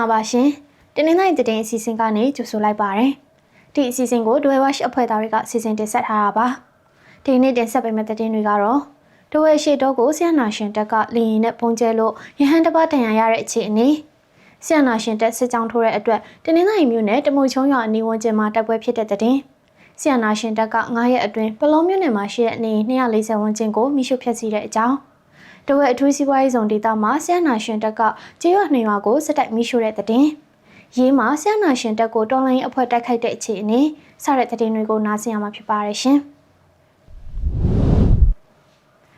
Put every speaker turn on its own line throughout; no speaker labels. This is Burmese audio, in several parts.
လာပါရှင်။တင်းနှင်းတိုင်းတဲ့အစီအစဉ်ကနေကြိုဆိုလိုက်ပါရစေ။ဒီအစီအစဉ်ကိုဒွေဝါရှ်အဖွဲ့သားတွေကစီစဉ်တင်ဆက်ထားတာပါ။ဒီနေ့တင်ဆက်ပေးမယ့်သတင်းတွေကတော့ဒွေရှေတောကိုဆီယနာရှင်တက်ကလင်းရင်နဲ့ပုံကျဲလို့ရဟန်းတစ်ပါးတန်ရာရတဲ့အခြေအနေဆီယနာရှင်တက်စစ်ကြောင်းထိုးတဲ့အတွက်တင်းနှင်းတိုင်းမြို့နယ်တမုတ်ချုံရွာအနီးဝန်းကျင်မှာတိုက်ပွဲဖြစ်တဲ့တဲ့ဆီယနာရှင်တက်က9ရက်အတွင်းပလောမြို့နယ်မှာရှိတဲ့နေ240ဝန်းကျင်ကိုမိရှုဖျက်ဆီးတဲ့အကြောင်းတဝက်အထူးစီးပွားရေးဆောင်ဒေသမှာဆီယနာရှင်တက်ကကျေးရွာ2ရွာကိုစစ်တိုက်မိရှုတဲ့တဲ့ရေးမှာဆီယနာရှင်တက်ကိုတော်လိုင်းအဖွဲ့တိုက်ခိုက်တဲ့အခြေအနေစတဲ့တဲ့တွေကိုနားဆင်ရမှာဖြစ်ပါတယ်ရှင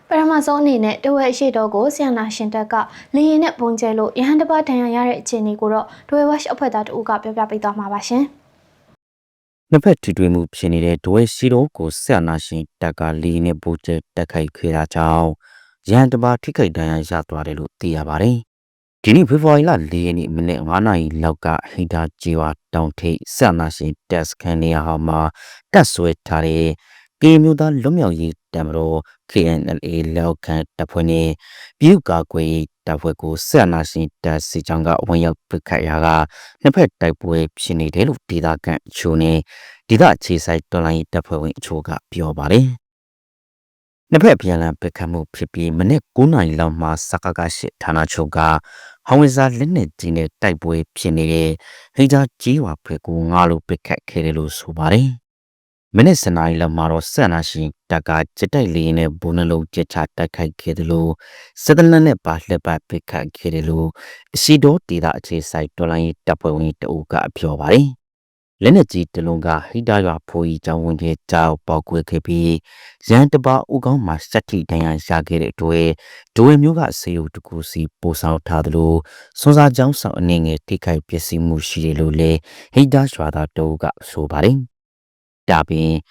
်ပထမဆုံးအနေနဲ့တဝက်အရှိတော်ကိုဆီယနာရှင်တက်ကလင်းရင်နဲ့ပုံကျဲလို့ရဟန်းတစ်ပါးဒဏ်ရာရတဲ့အခြေအနေကိုတော့ဒွေဝက်အဖွဲ့သားတို့ကပြောပြပေးသွားမှာပါရှင်န
ှစ်ဖက်ထိတွေ့မှုဖြစ်နေတဲ့ဒွေရှိတော်ကိုဆီယနာရှင်တက်ကလင်းနဲ့ပုံကျဲတက်ခိုက်ခဲ့တာကြောင့်ရဟန်းတစ်ပါးထိခိုက်ဒဏ်ရာရသွားတယ်လို့သိရပါတယ်ဒီနေ့ဖေဖော်ဝါရီလ4ရက်နေ့မနေ့9နာရီလောက်ကဟိဒါဂျီဝါတောင်ထိပ်ဆန္ဒရှင်တက်စခန်နေရာမှာတက်ဆွဲထားတဲ့ကေမျိုးသားလွတ်မြောက်ရေးတမတော် KNLA လောက်ခံတပ်ဖွဲ့နဲ့ပြည်သူ့ကာကွယ်ရေးတပ်ဖွဲ့ကိုဆန္ဒရှင်တက်စစ်ကြောင်းကဝင်ရောက်ပစ်ခတ်ရာကနှစ်ဖက်တိုက်ပွဲဖြစ်နေတယ်လို့ဒေသခံအချို့နဲ့ဒေသအခြေစိုက်တော်လိုင်းတပ်ဖွဲ့ဝင်အချို့ကပြောပါတယ်နှစ်ဖက်ပြန်လည်ပစ်ခတ်မှုဖြစ်ပြီးမနေ့9နာရီလောက်မှာစကကရှိဌာနချုပ်ကဟောင်ဝီဇာလက်နက်ကြီးနဲ့တိုက်ပွဲဖြစ်နေတဲ့ဟိဂျာကြီးဝါဖွဲ့ကိုငါလိုပစ်ခတ်ခဲ့တယ်လို့ဆိုပါတယ်။မနေ့စနေလောက်မှာတော့ဆန္ဒရှင်တပ်ကကြက်တိုက်လေးနဲ့ဘုံနှလုံးကျချတိုက်ခိုက်ခဲ့တယ်လို့စစ်တလန်းနဲ့ပါလက်ပတ်ပစ်ခတ်ခဲ့တယ်လို့အရှိတော်ဒေတာအခြေဆိုင်တော်လိုင်းတပ်ဖွဲ့ဝင်တအုပ်ကပြောပါတယ်။လက်နက်ကြီးတလုံးကဟိဒါရွာဖိုးကြီးကျောင်းဝင်ထဲကြောက်ပေါက်ကွဲခဲ့ပြီးရန်တပါဦးကောင်းမှာစက်ထိတန်ရရခဲ့တဲ့အတွက်ဒိုဝေမျိုးကဆေးရုံတကူစီပို့ဆောင်ထားသလိုစွန်စာကျောင်းဆောင်အနေငယ်ထိခိုက်ပျက်စီးမှုရှိတယ်လို့လည်းဟိဒါရွာသားတအုပ်ကဆိုပါတယ်။ဒါပြင်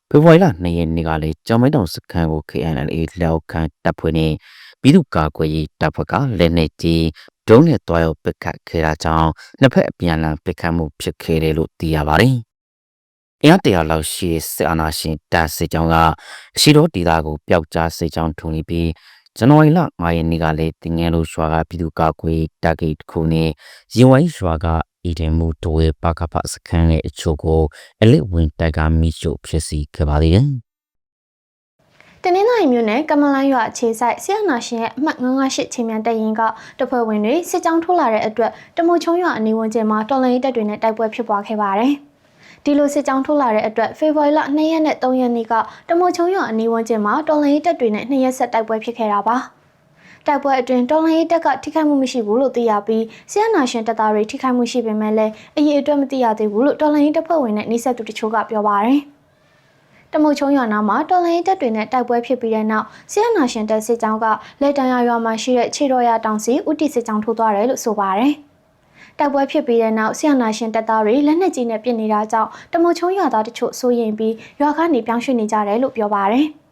ဖေဖော်ဝါရီလ2ရက်နေ့ကလည်းကျောင်းမိုင်းတောင်စခန်းကို KNLA လောက်ခံတပ်ဖွဲ့နဲ့ပြည်သူ့ကာကွယ်ရေးတပ်ဖွဲ့ကလက်နက်ကြီးဒုံးနဲ့တွားရောက်ပစ်ခတ်ခဲ့တာကြောင့်နှစ်ဖက်အပြန်အလှန်ပစ်ခတ်မှုဖြစ်ခဲ့တယ်လို့သိရပါတယ်။အင်အား100လောက်ရှိတဲ့စစ်အာဏာရှင်တပ်စစ်ကြောင်းကအရှိတော်ဒေသကိုပျောက်ကြားစစ်ကြောင်းထုံနေပြီးဇန်နဝါရီလ9ရက်နေ့ကလည်းတင်ငယ်လို့ရွာကပြည်သူ့ကာကွယ်တပ်ကိတ်တစ်ခုနဲ့ရင်ဝိုင်းရွာကအီဒင်မှုတဝဲပကပစခန်းရဲ့အချို့ကိုအလစ်ဝင်တိုက်ကမိရှုဖြစ်စီခဲ့ပါသေးတယ်။
တနင်္လာရီမြို့နယ်ကမလိုင်းရွာအခြေဆိုင်ဆီယနာရှင်ရဲ့အမှတ်958ချင်းမြန်တပ်ရင်းကတပ်ဖွဲ့ဝင်တွေစစ်ကြောင်းထိုးလာတဲ့အတွက်တမုတ်ချုံရွာအနီးဝန်းကျင်မှာတော်လှန်ရေးတပ်တွေနဲ့တိုက်ပွဲဖြစ်ပွားခဲ့ပါတယ်။ဒီလိုစစ်ကြောင်းထိုးလာတဲ့အတွက်ဖေဖော်ဝါရီလ2ရက်နဲ့3ရက်နေ့ကတမုတ်ချုံရွာအနီးဝန်းကျင်မှာတော်လှန်ရေးတပ်တွေနဲ့2ရက်ဆက်တိုက်ပွဲဖြစ်ခဲ့တာပါ။တိုက်ပွဲအတွင်းတော်လှန်ရေးတပ်ကထိခိုက်မှုမရှိဘူးလို့သိရပြီးဆီယနာရှင်တပ်သားတွေထိခိုက်မှုရှိပေမဲ့လည်းအရေးအတွက်မသိရသေးဘူးလို့တော်လှန်ရေးတပ်ဖွဲ့ဝင်နဲ့နှိစက်သူတချို့ကပြောပါတယ်။တမုတ်ချုံရွာနာမှာတော်လှန်ရေးတပ်တွေနဲ့တိုက်ပွဲဖြစ်ပြီးတဲ့နောက်ဆီယနာရှင်တပ်စစ်ကြောင်းကလက်တန်ရွာမှာရှိတဲ့ခြေတော်ရတောင်စီဥတီစစ်ကြောင်းထိုးသွားတယ်လို့ဆိုပါတယ်။တိုက်ပွဲဖြစ်ပြီးတဲ့နောက်ဆီယနာရှင်တပ်သားတွေလက်နက်ကြီးနဲ့ပစ်နေတာကြောင့်တမုတ်ချုံရွာသားတချို့စိုးရိမ်ပြီးရွာကနေပြောင်းရွှေ့နေကြတယ်လို့ပြောပါတယ်။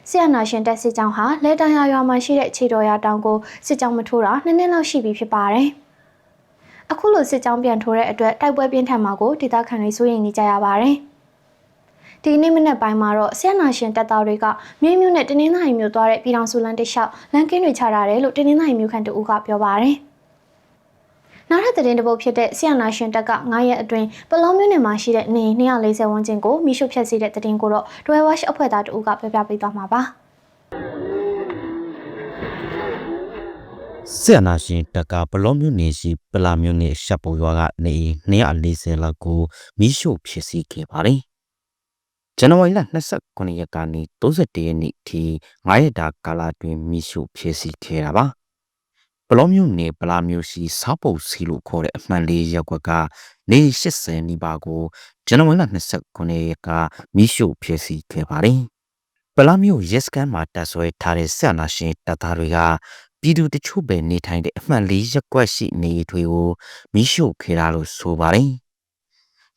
ဆီယနာရှင်တပ်စစ်ကြောင်းဟာလက်တန်ရွာမှာရှိတဲ့ခြေတော်ရတောင်ကိုစစ်ကြောင်းမထိုးတာ2နှစ်လောက်ရှိပြီဖြစ်ပါတယ်။အခုလိုစစ်ကြောင်းပြန်ထိုးတဲ့အတွက်တိုက်ပွဲပြင်းထန်မှာကိုဒေသခံတွေစိုးရိမ်နေကြရပါတယ်။ဒီနေ့မနက်ပိုင်းမှာတော့ဆီယနာရှင်တပ်သားတွေကမြေမြို့နဲ့တင်းနှင်းနိုင်မြို့သွားတဲ့ပြည်တော်စုလန်းတလျှောက်လမ်းကင်းတွေချထားတယ်လို့တင်းနှင်းနိုင်မြို့ခံတအုပ်ကပြောပါတယ်။နောက်ထပ်သတင်းတစ်ပုဒ်ဖြစ်တဲ့ဆီယနာရှင်တပ်က9ရက်အတွင်းပလောမြို့နယ်မှာရှိတဲ့နေ240ဝန်းကျင်ကိုမိရှုဖျက်ဆီးတဲ့သတင်းကိုတော့ဒွေဝါရှ်အဖွဲ့သားတအုပ်ကပြောပြပေးသွားမှာပါ
။ဆီယနာရှင်တပ်ကပလောမြို့နယ်ရှိပလာမြို့နယ်ရှပ်ပေါ်ရွာကနေ240လောက်ကိုမိရှုဖျက်ဆီးခဲ့ပါတယ်။ဇန်နဝါရီလ29ရက်ကနေ31ရက်နေ့ထိ9ရက်တာကာလတွင်မိရှုဖြစ်စီခဲ့တာပါပလောမျိုးနယ်ပလာမျိုးရှိစားပုတ်စီလို့ခေါ်တဲ့အမှန်လေးရက်ွက်ကနေ80နီးပါးကိုဇန်နဝါရီလ29ရက်ကမိရှုဖြစ်စီခဲ့ပါတယ်ပလာမျိုးရက်စကန်မှာတက်ဆွဲထားတဲ့ဆန္ဒရှင်တပ်သားတွေကပြည်သူတချို့ပဲနေထိုင်တဲ့အမှန်လေးရက်ွက်ရှိနေထွေကိုမိရှုခဲ့တာလို့ဆိုပါတယ်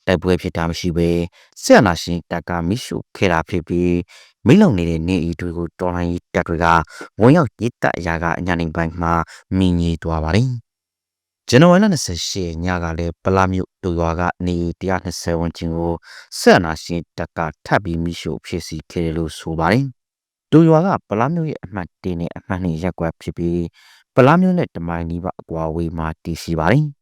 တိုက်ပွဲဖြစ်တာမရှိဘဲဆက်အနာရှင်တပ်ကမိရှုခဲ့တာဖြစ်ပြီးမိလုံနေတဲ့နေအီတွေကိုတော်လှန်ရေးတပ်တွေကဝန်ရောက်ရေးတပ်အရာကအညာနေပိုင်းမှာမြင်ကြီးသွားပါတယ်။ဇန်နဝါရီလ28ညကလည်းပလာမြို့တူရွာကနေ120ဝန်းကျင်ကိုဆက်အနာရှင်တပ်ကထပ်ပြီးမိရှုဖြစ်စီခဲ့တယ်လို့ဆိုပါတယ်။တူရွာကပလာမြို့ရဲ့အမှတ်1နဲ့အမှတ်2ရပ်ကွက်ဖြစ်ပြီးပလာမြို့နဲ့တမိုင်နီးပါးအကွာဝေးမှာတည်ရှိပါတယ်။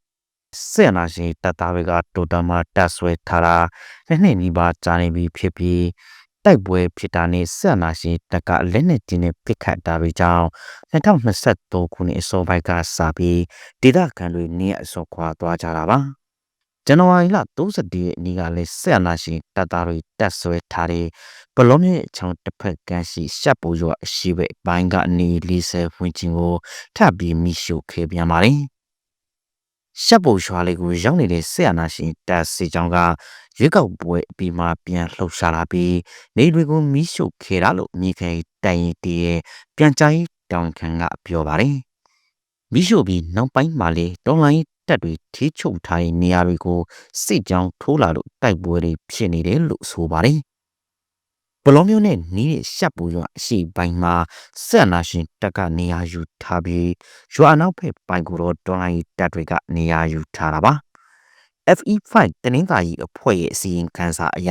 ဆက်နာရှင်တပ်သားတွေကတိုတမတက်ဆွဲထားတာနှစ်နီးပါးကြာနေပြီဖြစ်ပြီးတိုက်ပွဲဖြစ်တာနဲ့ဆက်နာရှင်တပ်ကလက်နက်ကြီးနဲ့ပစ်ခတ်တာတွေကြောင့်2023ခုနှစ်အစောပိုင်းကစပြီးဒေသခံတွေနေအစောခွာသွားကြတာပါဇန်နဝါရီလ31ရက်နေ့ကလည်းဆက်နာရှင်တပ်သားတွေတက်ဆွဲထားတဲ့ဘလောမြစ်ချောင်းတစ်ဖက်ကမ်းရှိရှပ်ပူရွာအရှိဘက်ပိုင်းကနေ40ဝန်းကျင်ကိုထပ်ပြီးမိရှုခဲ့ပြန်ပါတယ်ရှပ်ပူရွာလေးကိုရောက်နေတဲ့ဆက်နာရှင်တပ်စီကြောင်းကရွေးကောက်ပွဲအပြီးမှပြန်လှုပ်ရှားလာပြီးနေတွေကိုမိရှုခဲ့တာလို့မြေခိုင်တိုင်တီရဲ့ပြန်ကြားရေးတောင်ခံကပြောပါတယ်မိရှုပြီးနောက်ပိုင်းမှာလေဒေါ်လာတက်တွေထိချုပ်ထားတဲ့နေရာတွေကိုစစ်ကြောင်းထိုးလာလို့တိုက်ပွဲတွေဖြစ်နေတယ်လို့ဆိုပါတယ်ဘလောမျိုးနဲ့နီးတဲ့ရှပ်ပူရွာအရှိပိုင်းမှာဆက်နာရှင်တက်ကနေရာယူထားပြီးရွာနောက်ဖက်ပိုင်းကိုတော့ဒေါ်လာတက်တွေကနေရာယူထားတာပါFE5 တနင်္သာရီအဖွဲ့ရဲ့အစီရင်ခံစာအရ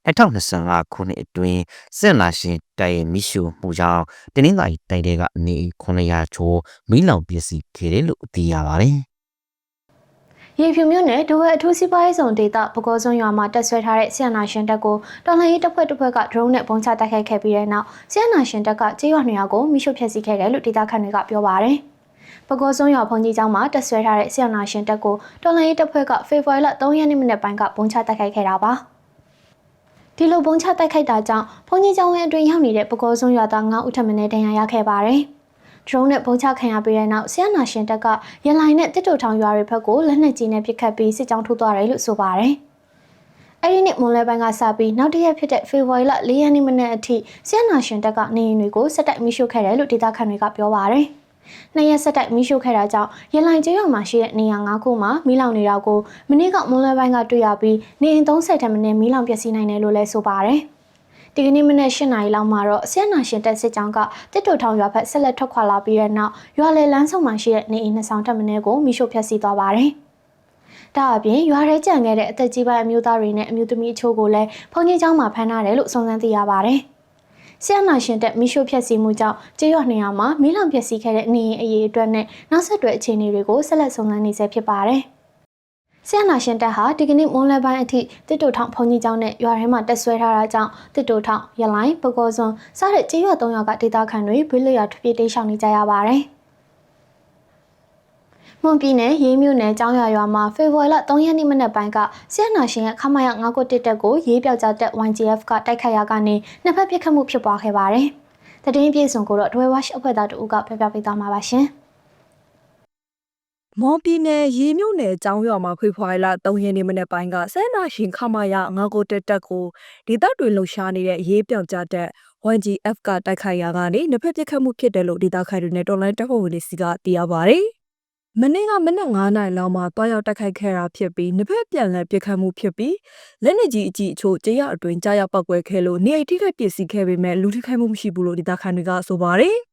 2025ခုနှစ်အတွင်းဆက်နာရှင်တိုက်ရဲ့မိရှုမှုကြောင့်တနင်္သာရီတိုက်တဲ့ကနေ900ချိုးမီးလောင်ပစ္စည်းခဲ့တယ်လို့သိရပါတယ်
ရေဖြူမြို့နယ်ဒိုဝဲအထူးစီးပွားရေးဆောင်ဒေသပကောစွန်းရွာမှာတက်ဆွဲထားတဲ့ဆီယနာရှင်တပ်ကိုတော်လှန်ရေးတပ်ဖွဲ့ကဒရုန်းနဲ့ပုံချတိုက်ခိုက်ခဲ့ပြီးတဲ့နောက်ဆီယနာရှင်တပ်ကကျေးရွာ200ကိုမိရှုဖျက်ဆီးခဲ့တယ်လို့ဒေသခံတွေကပြောပါတယ်။ပကောစွန်းရွာဘုံကြီးကျောင်းမှာတက်ဆွဲထားတဲ့ဆီယနာရှင်တပ်ကိုတော်လှန်ရေးတပ်ဖွဲ့ကဖေဖော်ဝါရီလ3ရက်နေ့မနက်ပိုင်းကပုံချတိုက်ခိုက်ခဲ့တာပါ။ဒီလိုပုံချတိုက်ခိုက်တာကြောင့်ဘုံကြီးကျောင်းဝင်းအတွင်းရောက်နေတဲ့ပကောစွန်းရွာသား9ဦးထပ်မံဒဏ်ရာရခဲ့ပါတယ်။ဒရုန်းနဲ့ပုံချခံရပြီးတဲ့နောက်ဆီယနာရှင်တပ်ကရလိုင်နဲ့တစ်တူထောင်ရွာတွေဘက်ကိုလက်နက်ကြီးနဲ့ပစ်ခတ်ပြီးစစ်ကြောင်းထိုးသွားတယ်လို့ဆိုပါတယ်။အဲဒီနေ့မွန်လဲပိုင်းကစပြီးနောက်တစ်ရက်ဖြစ်တဲ့ဖေဖော်ဝါရီလ4ရက်နေ့မနေ့အထိဆီယနာရှင်တပ်ကနေအိမ်တွေကိုစက်တိုက်မိရှုခဲ့တယ်လို့ဒေသခံတွေကပြောပါတယ်။နှစ်ရက်စက်တိုက်မိရှုခဲ့တာကြောင့်ရလိုင်ကျေးရွာမှာရှိတဲ့နေရာ9ခုမှာမီးလောင်နေတာကိုမနေ့ကမွန်လဲပိုင်းကတွေ့ရပြီးနေအိမ်30ထက်မနည်းမီးလောင်ပျက်စီးနိုင်တယ်လို့လည်းဆိုပါတယ်။ဒီကနေ့မနေ့8နာရီလောက်မှာတော့ဆီယနာရှင်တပ်စစ်ကြောင်းကတစ်တူထောင်ရွာဘက်ဆက်လက်ထွက်ခွာလာပြီးတဲ့နောက်ရွာလေလမ်းဆုံမှာရှိတဲ့နေအိမ်2ဆောင်ထပ်မင်းကိုမိရှုဖျက်ဆီးသွားပါတယ်။ဒါအပြင်ရွာထဲကျန်ခဲ့တဲ့အသက်ကြီးပိုင်းအမျိုးသားတွေနဲ့အမျိုးသမီးအချို့ကိုလည်းဘုံကြီးကျောင်းမှာဖမ်းထားတယ်လို့စုံစမ်းသိရပါတယ်။ဆီယနာရှင်တပ်မိရှုဖျက်ဆီးမှုကြောင့်ကျေးရွာ200မှာမီးလောင်ပျက်စီးခဲ့တဲ့နေအိမ်အရေးအတွက်နဲ့နောက်ဆက်တွဲအခြေအနေတွေကိုဆက်လက်စုံစမ်းနေဆဲဖြစ်ပါတယ်။ဆီယနာရှင်တပ်ဟာဒီကနေ့မွန်လဲပိုင်းအထိတစ်တူထောင်ဘုံကြီးကျောင်းနဲ့ရွာထဲမှာတက်ဆွဲထားတာကြောင့်တစ်တူထောင်ရလိုင်းပကောစွန်းစတဲ့ကျေးရွာ3ရွာကဒေသခံတွေဘေးလွတ်ရာထွက်ပြေးတိမ်းရှောင်နေကြရပါတယ်။မွန်ပြည်နယ်ရေးမြို့နယ်ကျောင်းရွာမှာဖေဖော်ဝါရီလ3ရက်နေ့မနက်ပိုင်းကဆီယနာရှင်ရဲ့ခမရ991တပ်ကိုရေးပြောက်ကြားတပ် YGF ကတိုက်ခိုက်ရာကနေနှစ်ဖက်ပစ်ခတ်မှုဖြစ်ပွားခဲ့ပါတယ်။တည်င်းပြေဆုံးကိုတော့ဒွဲဝါရှ်အဖွဲ့သားတို့ကပြပြပေးသွားမှာပါရှင်။
မော်ပြည်နယ်ရေမြို့နယ်ကျောင်းရွာမှာဖေဖော်ဝါရီလ3ရက်နေ့မနေ့ပိုင်းကဆဲနာရှင်ခမရ991တပ်ကိုဒေသတွေလှုပ်ရှားနေတဲ့ရေးပြောက်ကြားတပ် YGF ကတိုက်ခိုက်ရာကနေနှစ်ဖက်ပစ်ခတ်မှုဖြစ်တယ်လို့ဒေသခံတွေနဲ့တော်လိုင်းတပ်ဖွဲ့ဝင်တွေစီကသိရပါတယ်။မနေ့ကမနက်9နာရီလောက်မှာတွားရောက်တိုက်ခိုက်ခဲ့တာဖြစ်ပြီးနှစ်ဖက်ပြန်လည်ပစ်ခတ်မှုဖြစ်ပြီးလက်နက်ကြီးအကြီးအချို့ကျေးရွာအတွင်းကြားရောက်ပောက်ကွဲခဲ့လို့နေအိမ်ထိခိုက်ပစ္စည်းခဲ့ပေမဲ့လူထိခိုက်မှုမရှိဘူးလို့ဒေသခံတွေကဆိုပါတယ်။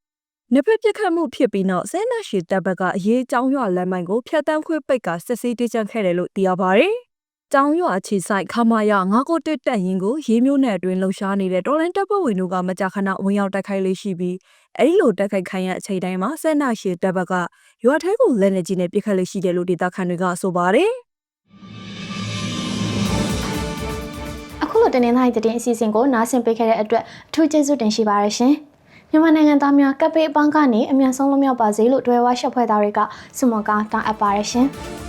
နှစ်ဖက်ပစ်ခတ်မှုဖြစ်ပြီးနောက်ဆဲနာရှိတပ်ဘက်ကအရေးကျောင်းရွာလမ်းမိုင်ကိုဖျက်တမ်းခွေပိတ်ကစစ်ဆေးတေးချခဲ့တယ်လို့သိရပါတယ်။ကျောင်းရွာအခြေဆိုင်ခမာရ991တပ်ရင်းကိုရေးမျိုးနယ်အတွင်းလှုပ်ရှားနေတဲ့တော်လိုင်းတပ်ဖွဲ့ဝင်တို့ကမကြာခဏဝင်ရောက်တိုက်ခိုက်လေးရှိပြီးအဲဒီလိုတိုက်ခိုက်ခိုင်းတဲ့အချိန်တိုင်းမှာဆဲနာရှိတပ်ဘက်ကရွာထဲကိုလက်နက်ကြီးနဲ့ပစ်ခတ်လေးရှိတယ်လို့ဒေသခံတွေကဆိုပါတယ်
။အခုလိုတင်းတိုင်းသတင်းအစီအစဉ်ကိုနားဆင်ပေးခဲ့တဲ့အတွက်အထူးကျေးဇူးတင်ရှိပါရရှင်။မြန်မာနိုင်ငံသားများကပ်ပေးအပန်းကနေအမြန်ဆုံးလွတ်မြောက်ပါစေလို့ဒွဲဝါရှ်ဖွဲ့သားတွေကဆုမွန်ကောင်းတောင်းအပ်ပါရရှင်။